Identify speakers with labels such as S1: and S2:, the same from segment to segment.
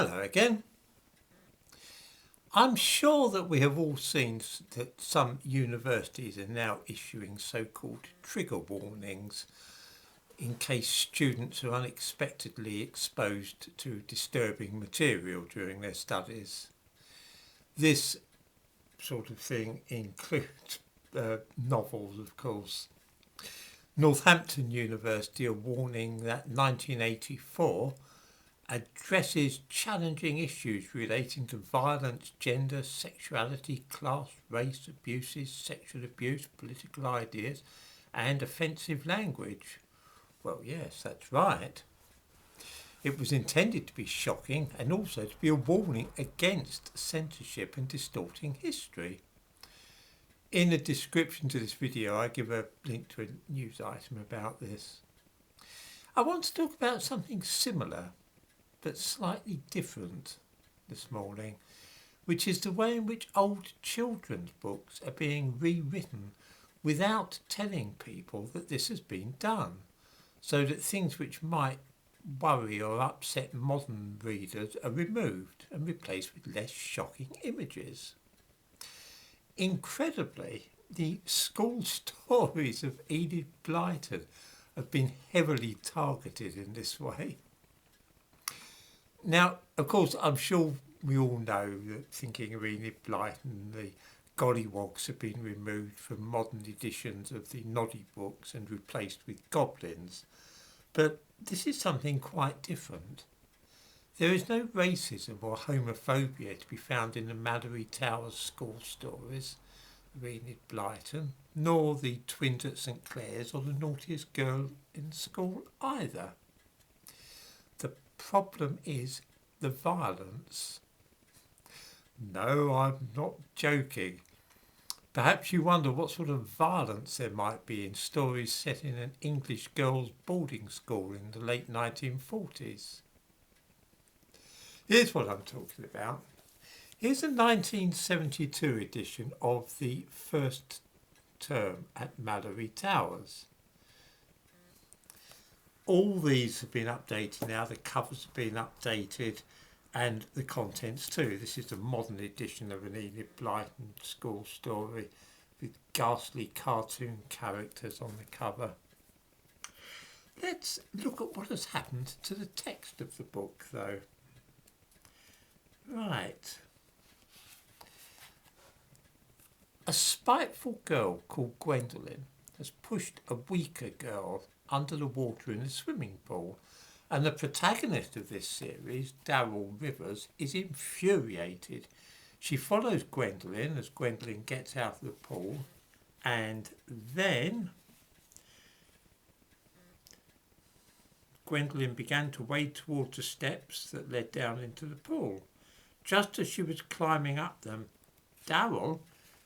S1: Hello again. I'm sure that we have all seen that some universities are now issuing so-called trigger warnings in case students are unexpectedly exposed to disturbing material during their studies. This sort of thing includes novels, of course. Northampton University are warning that 1984 addresses challenging issues relating to violence, gender, sexuality, class, race, abuses, sexual abuse, political ideas, and offensive language. Well, yes, that's right. It was intended to be shocking and also to be a warning against censorship and distorting history. In the description to this video, I give a link to a news item about this. I want to talk about something similar but slightly different this morning, which is the way in which old children's books are being rewritten without telling people that this has been done, so that things which might worry or upset modern readers are removed and replaced with less shocking images. Incredibly, the school stories of Enid Blyton have been heavily targeted in this way. Now, of course, I'm sure we all know that thinking of Enid Blyton, the gollywogs have been removed from modern editions of the Noddy books and replaced with goblins. But this is something quite different. There is no racism or homophobia to be found in the Mallory Towers school stories of Enid Blyton, nor the twins at St Clair's or the naughtiest girl in school either. The problem is the violence. No, I'm not joking. Perhaps you wonder what sort of violence there might be in stories set in an English girls' boarding school in the late 1940s. Here's what I'm talking about. Here's a 1972 edition of the first term at Mallory Towers. All these have been updated now, the covers have been updated and the contents too. This is the modern edition of an Enid Blyton school story with ghastly cartoon characters on the cover. Let's look at what has happened to the text of the book though. Right. A spiteful girl called Gwendolyn has pushed a weaker girl under the water in a swimming pool, and the protagonist of this series, Daryl Rivers, is infuriated. She follows Gwendolyn as Gwendolyn gets out of the pool, and then Gwendolyn began to wade towards the steps that led down into the pool. Just as she was climbing up them, Daryl,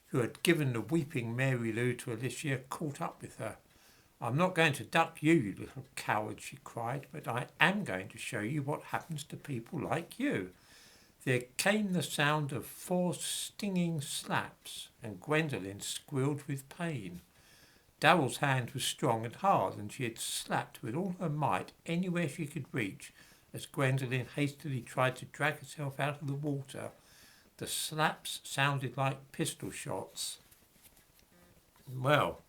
S1: who had given the weeping Mary Lou to Alicia, caught up with her. "I'm not going to duck you, you little coward," she cried, "but I am going to show you what happens to people like you." There came the sound of 4 stinging slaps, and Gwendolyn squealed with pain. Daryl's hand was strong and hard, and she had slapped with all her might anywhere she could reach as Gwendolyn hastily tried to drag herself out of the water. The slaps sounded like pistol shots. Well,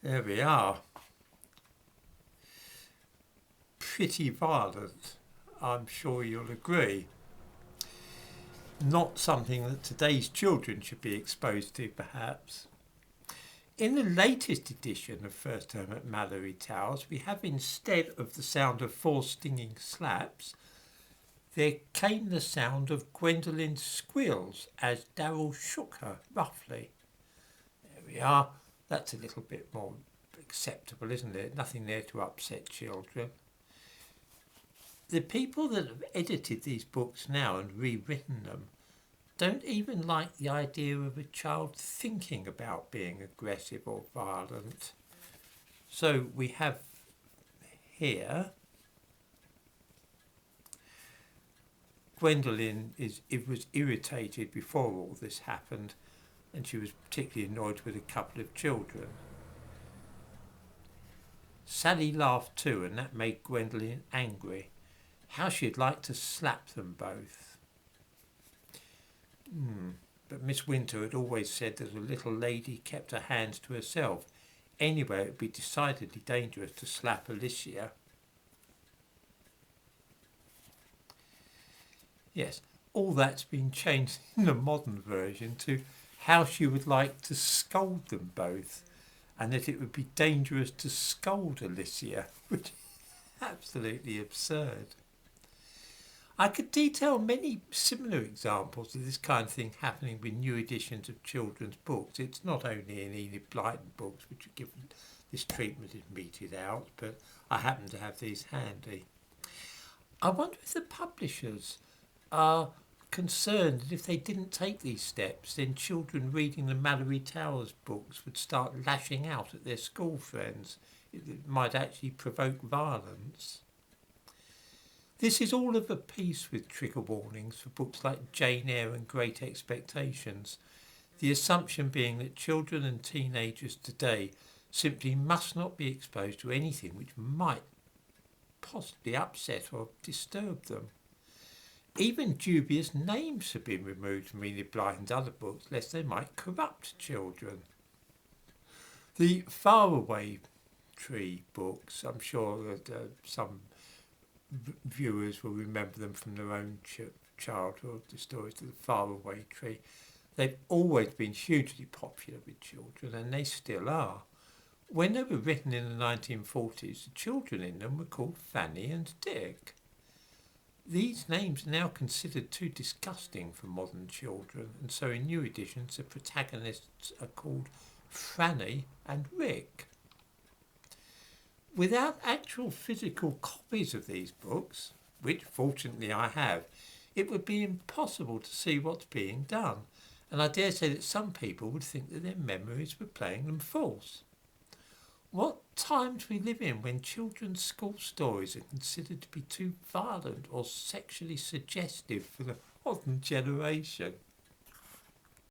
S1: there we are. Pretty violent, I'm sure you'll agree. Not something that today's children should be exposed to, perhaps. In the latest edition of First Term at Mallory Towers, we have, instead of the sound of 4 stinging slaps, there came the sound of Gwendolyn's squeals as Daryl shook her roughly. There we are. That's a little bit more acceptable, isn't it? Nothing there to upset children. The people that have edited these books now and rewritten them don't even like the idea of a child thinking about being aggressive or violent. So we have here Gwendolyn was irritated before all this happened, and she was particularly annoyed with a couple of children. Sally laughed too, and that made Gwendolyn angry. how she'd like to slap them both. But Miss Winter had always said that a little lady kept her hands to herself. Anyway, it would be decidedly dangerous to slap Alicia. Yes, all that's been changed in the modern version to how she would like to scold them both, and that it would be dangerous to scold Alicia, which is absolutely absurd. I could detail many similar examples of this kind of thing happening with new editions of children's books. It's not only in Enid Blyton books which are given this treatment is meted out, but I happen to have these handy. I wonder if the publishers are concerned that if they didn't take these steps, then children reading the Mallory Towers books would start lashing out at their school friends. It might actually provoke violence. This is all of a piece with trigger warnings for books like Jane Eyre and Great Expectations, the assumption being that children and teenagers today simply must not be exposed to anything which might possibly upset or disturb them. Even dubious names have been removed from Enid Blyton's other books, lest they might corrupt children. The Faraway Tree books, I'm sure that some viewers will remember them from their own childhood, the stories of the Faraway Tree. They've always been hugely popular with children, and they still are. When they were written in the 1940s, the children in them were called Fanny and Dick. These names are now considered too disgusting for modern children, and so in new editions the protagonists are called Franny and Rick. Without actual physical copies of these books, which fortunately I have, it would be impossible to see what's being done, and I dare say that some people would think that their memories were playing them false. What times we live in when children's school stories are considered to be too violent or sexually suggestive for the modern generation.